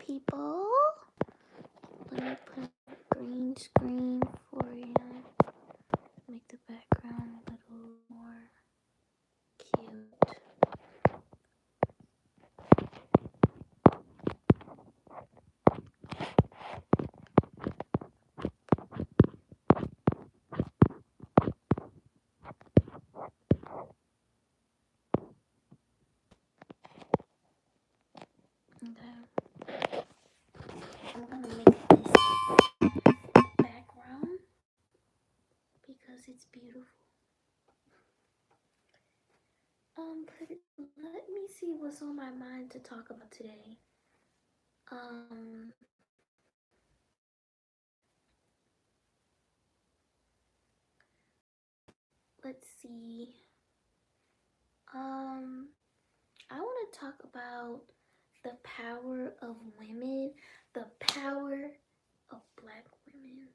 people. Let me put a green screen for you. Make the background a little more cute. Okay. I'm gonna make this background because it's beautiful. Let me see what's on my mind to talk about today. Let's see. I want to talk about the power of women, the power of Black women.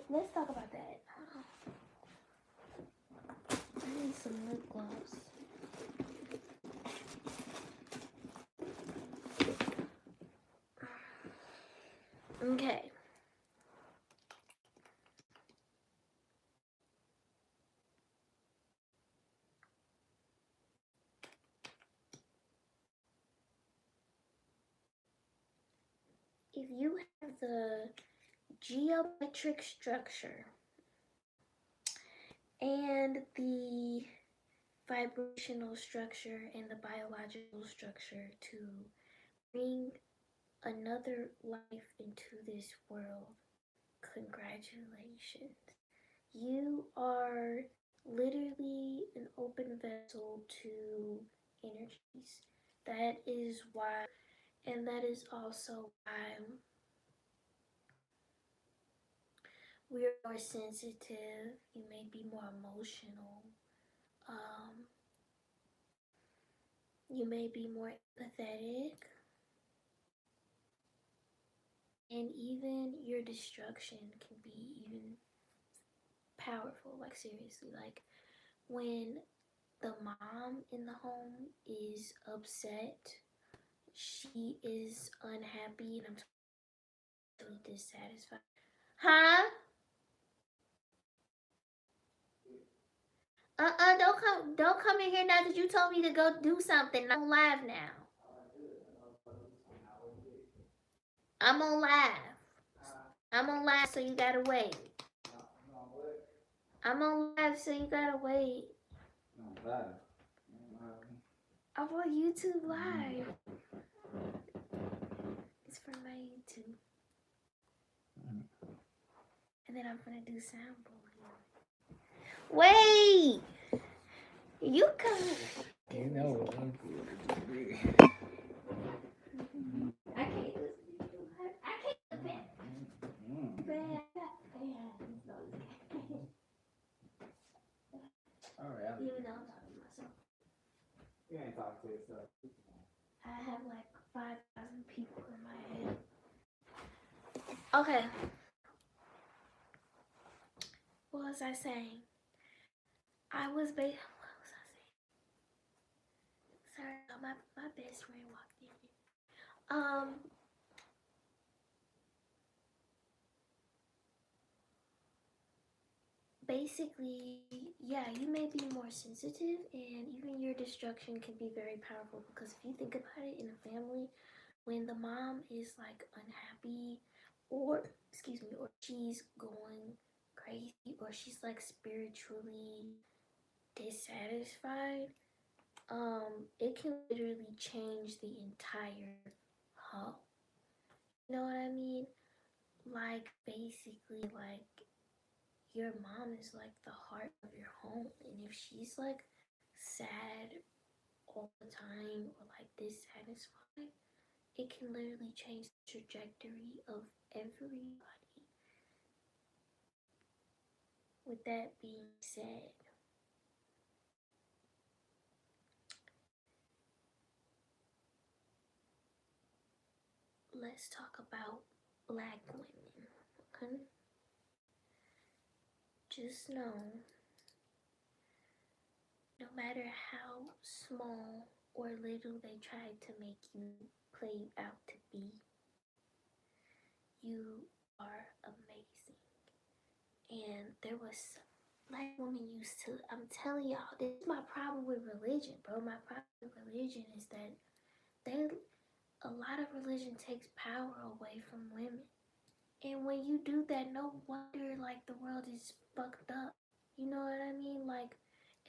Let's talk about that. I need some lip gloss. Okay. If you have the geometric structure and the vibrational structure and the biological structure to bring another life into this world, congratulations. You are literally an open vessel to energies. That is why, and that is also why we are more sensitive. You may be more emotional. You may be more empathetic. And even your destruction can be even powerful. Like, seriously, like when the mom in the home is upset, she is unhappy, and I'm totally dissatisfied. Huh? Don't come in here now that you told me to go do something. I'm live now. I'm on live, so you gotta wait. I'm on live, so you gotta wait. I'm on YouTube live. It's for my YouTube. And then I'm gonna do Soundbowl Healing. Wait! You come. You know. I can't listen to you. I can't bad. Alright. Even though I'm talking to myself. You ain't talking to yourself. I have like 5,000 people in my head. Okay. What was I saying? What was I saying? Sorry, my best friend walked in. Basically, yeah, you may be more sensitive, and even your destruction can be very powerful, because if you think about it, in a family, when the mom is like unhappy, or she's going crazy, or she's like spiritually dissatisfied, it can literally change the entire home. You know what I mean? Like, basically, like, your mom is like the heart of your home, and if she's like sad all the time, or like dissatisfied, it can literally change the trajectory of everybody. With that being said, let's talk about Black women, okay? Just know, no matter how small or little they try to make you play out to be, and there was black women used to. I'm telling y'all, this is my problem with religion, bro. My problem with religion is that they a lot of religion takes power away from women. And when you do that, no wonder like the world is fucked up. You know what I mean? Like,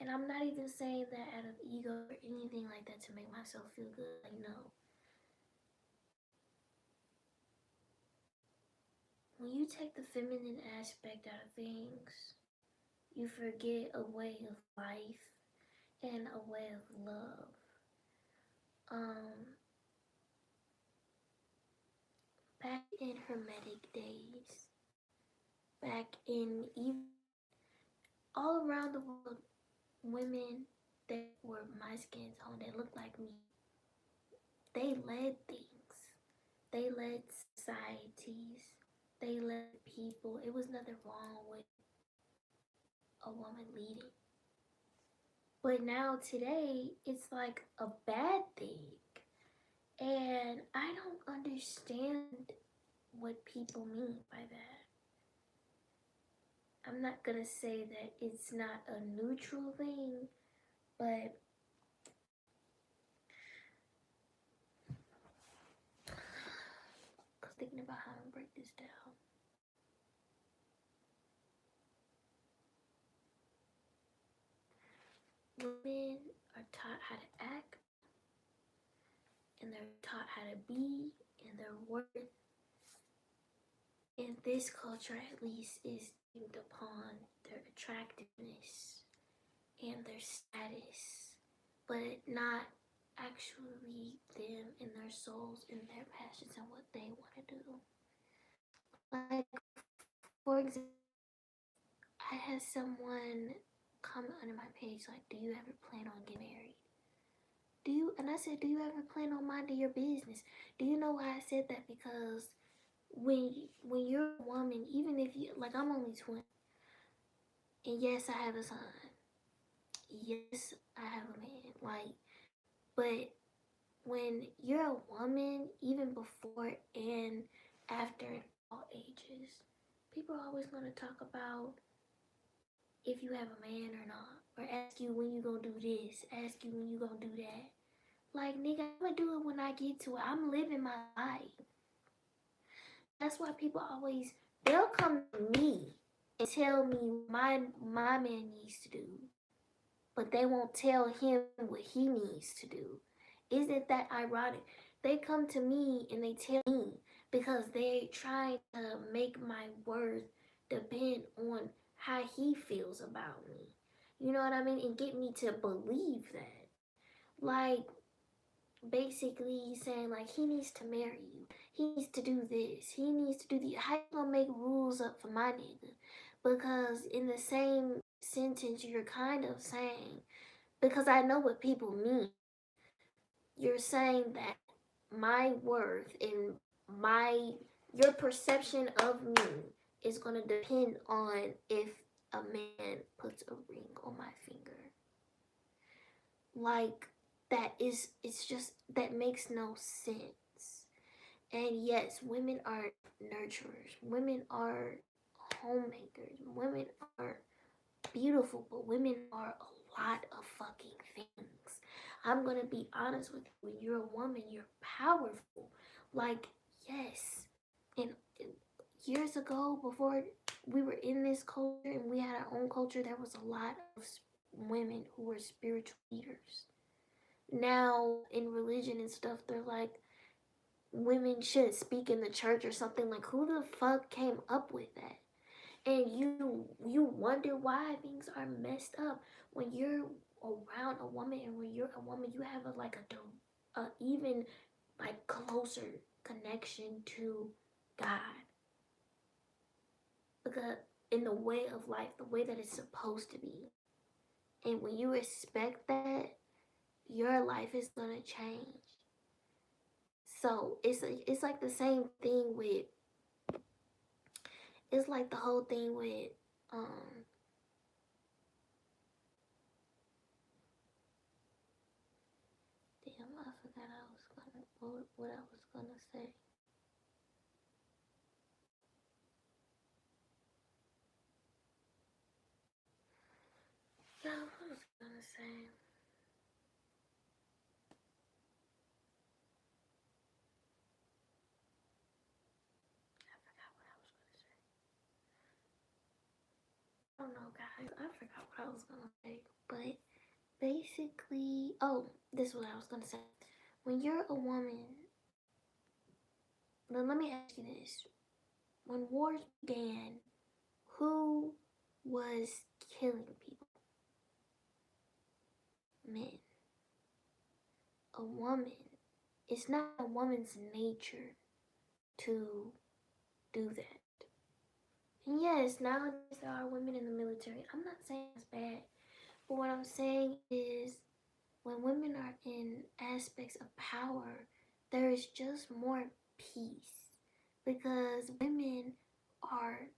and I'm not even saying that out of ego or anything like that to make myself feel good. Like, no. When you take the feminine aspect out of things, you forget a way of life and a way of love. Um, Back in Hermetic days, back in even all around the world, women that were my skin tone that looked like me, they led things. They led societies. They led people. It was nothing wrong with a woman leading. But now today, it's like a bad thing. And I don't understand what people mean by that. I'm not gonna say that it's not a neutral thing, but I was thinking about how to break this down. Women are taught how to act, and they're taught how to be, and their worth in this culture at least is deemed upon their attractiveness and their status, but not actually them and their souls and their passions and what they want to do. Like, for example, I had someone comment under my page like, do you ever plan on getting married? And I said, do you ever plan on minding your business? Do you know why I said that? Because when you're a woman, even if you, like, I'm only 20, and yes, I have a son. Yes, I have a man. Like, but when you're a woman, even before and after all ages, people are always going to talk about if you have a man or not, or ask you when you gonna do this, ask you when you gonna do that. Like, nigga, I'm gonna do it when I get to it. I'm living my life. That's why people always, they'll come to me and tell me my man needs to do, but they won't tell him what he needs to do. Isn't that ironic? They come to me and they tell me because they try to make my worth depend on how he feels about me. You know what I mean? And get me to believe that. Like, basically he's saying like he needs to marry you. He needs to do this. He needs to do the. How you gonna make rules up for my nigga? Because in the same sentence you're kind of saying, because I know what people mean. You're saying that my worth and your perception of me is gonna depend on if a man puts a ring on my finger. Like, it's just, that makes no sense. And yes, women are nurturers. Women are homemakers. Women are beautiful, but women are a lot of fucking things. I'm gonna be honest with you. When you're a woman, you're powerful. Like, yes. And years ago, before we were in this culture and we had our own culture, there was a lot of women who were spiritual leaders. Now, in religion and stuff, they're like, women shouldn't speak in the church or something. Like, who the fuck came up with that? And you wonder why things are messed up when you're around a woman, and when you're a woman, you have a even like closer connection to God, because in the way of life, the way that it's supposed to be. And when you respect that, your life is gonna change. So it's like the same thing with, it's like the whole thing with damn, I forgot what I was gonna say. What was I gonna say? I forgot what I was gonna say. I don't know, guys. I forgot what I was gonna say. But basically, oh, this is what I was gonna say. When you're a woman, then let me ask you this. When wars began, who was killing people? Men. A woman. It's not a woman's nature to do that. And yes, nowadays there are women in the military. I'm not saying it's bad. But what I'm saying is when women are in aspects of power, there is just more peace. Because women are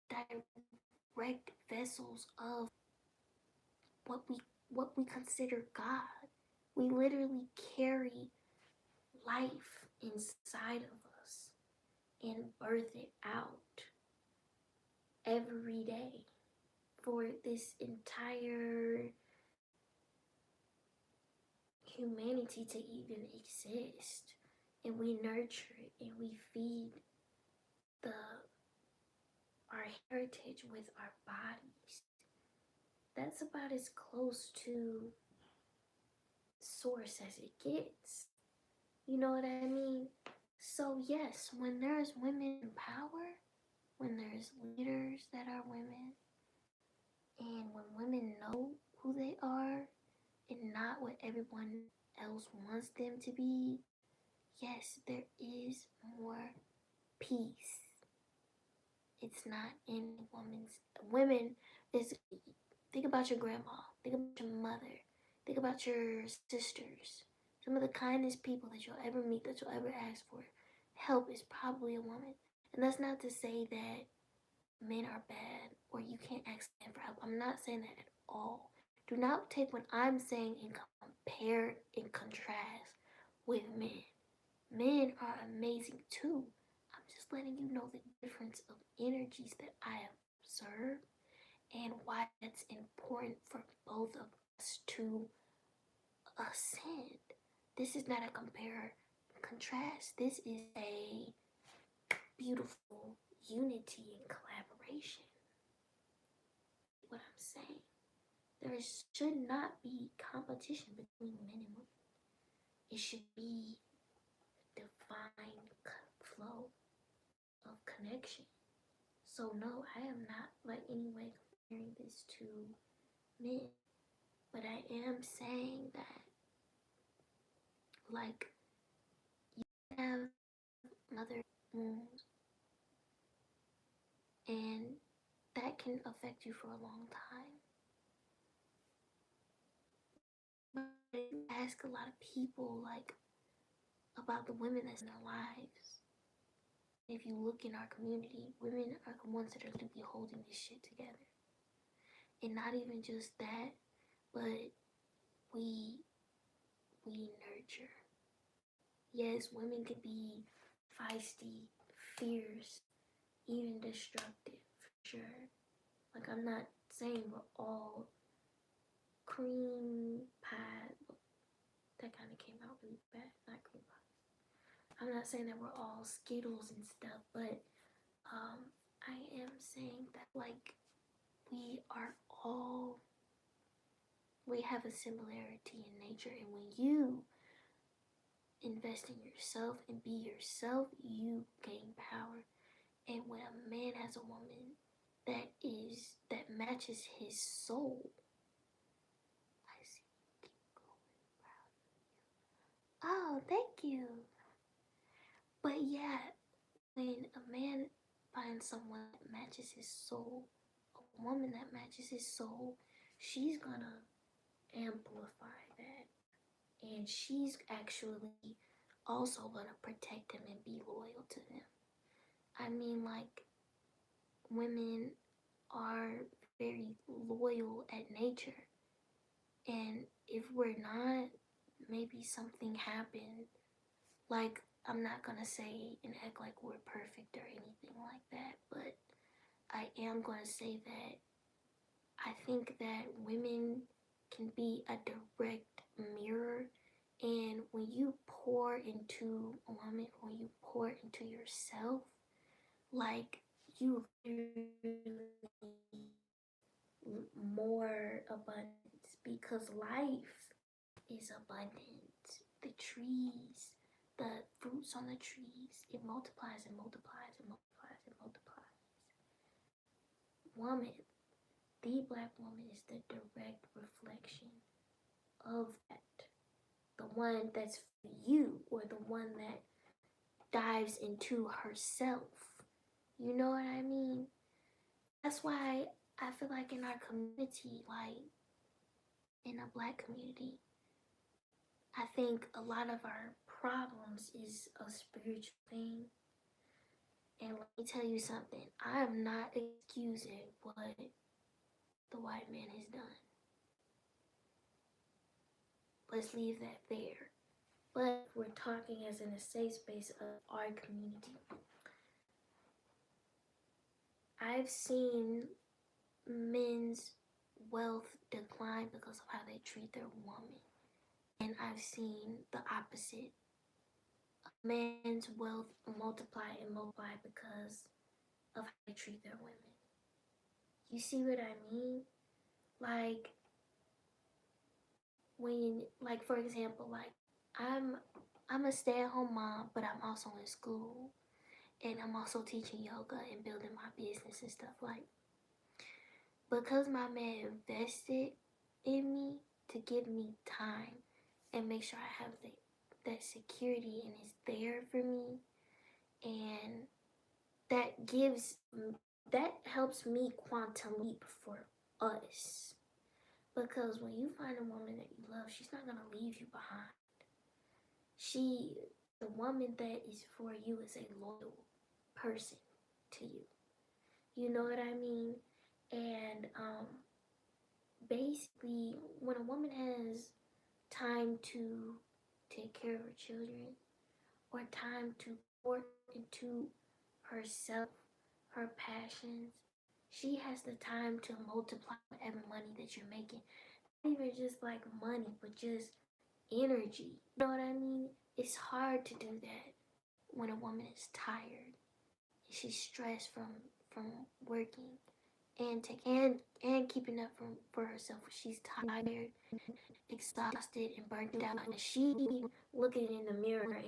direct vessels of what we what we consider God. We literally carry life inside of us and birth it out every day for this entire humanity to even exist. And we nurture it and we feed the our heritage with our bodies. That's about as close to source as it gets. You know what I mean? So yes, when there's women in power, when there's leaders that are women, and when women know who they are and not what everyone else wants them to be, yes, there is more peace. It's not in women is think about your grandma, think about your mother, think about your sisters. Some of the kindest people that you'll ever meet, that you'll ever ask for help is probably a woman. And that's not to say that men are bad or you can't ask men for help. I'm not saying that at all. Do not take what I'm saying and compare and contrast with men. Men are amazing too. I'm just letting you know the difference of energies that I have observed and why it's important for both of us to ascend. This is not a compare and contrast. This is a beautiful unity and collaboration. What I'm saying. There should not be competition between men and women. It should be a divine flow of connection. So no, I am not like any way comparing this to men. But I am saying that like you have mother wounds and that can affect you for a long time. But if you ask a lot of people like about the women that's in their lives, if you look in our community, women are the ones that are going to be holding this shit together. And not even just that, but we nurture. Yes, women can be feisty, fierce, even destructive, for sure. Like, I'm not saying we're all cream pie. That kind of came out really bad. Not cream pie. I'm not saying that we're all Skittles and stuff, but I am saying that, like, we are all, we have a similarity in nature. And when you invest in yourself and be yourself, you gain power. And when a man has a woman that matches his soul, I see you keep going, proud. Oh, thank you. But yeah, when a man finds someone that matches his soul, a woman that matches his soul, she's gonna amplify that. And she's actually also gonna protect him and be loyal to him. I mean, like, women are very loyal at nature. And if we're not, maybe something happened. Like, I'm not gonna say and act like we're perfect or anything like that, but I am gonna say that I think that women can be a direct mirror, and when you pour into a woman, when you pour into yourself, like you literally more abundance because life is abundant. The trees, the fruits on the trees, it multiplies and multiplies and multiplies and multiplies. Woman, the black woman is the direct reflection of that. The one that's for you, or the one that dives into herself. You know what I mean? That's why I feel like in our community, like in a black community, I think a lot of our problems is a spiritual thing. And let me tell you something, I am not excusing what the white man has done. Let's leave that there. But we're talking as in a safe space of our community. I've seen men's wealth decline because of how they treat their woman. And I've seen the opposite. Men's wealth multiply and multiply because of how they treat their women. You see what I mean? Like when, like for example, like I'm a stay-at-home mom, but I'm also in school, and I'm also teaching yoga and building my business and stuff. Like, because my man invested in me to give me time and make sure I have that security and is there for me, and that helps me quantum leap for us. Because when you find a woman that you love, she's not gonna leave you behind. The woman that is for you is a loyal person to you. You know what I mean? And basically, when a woman has time to take care of her children, or time to pour into herself, her passions, she has the time to multiply whatever money that you're making. Not even just like money, but just energy. You know what I mean? It's hard to do that when a woman is tired. She's stressed from working and keeping up for herself. She's tired, exhausted, and burnt out. And she looking in the mirror and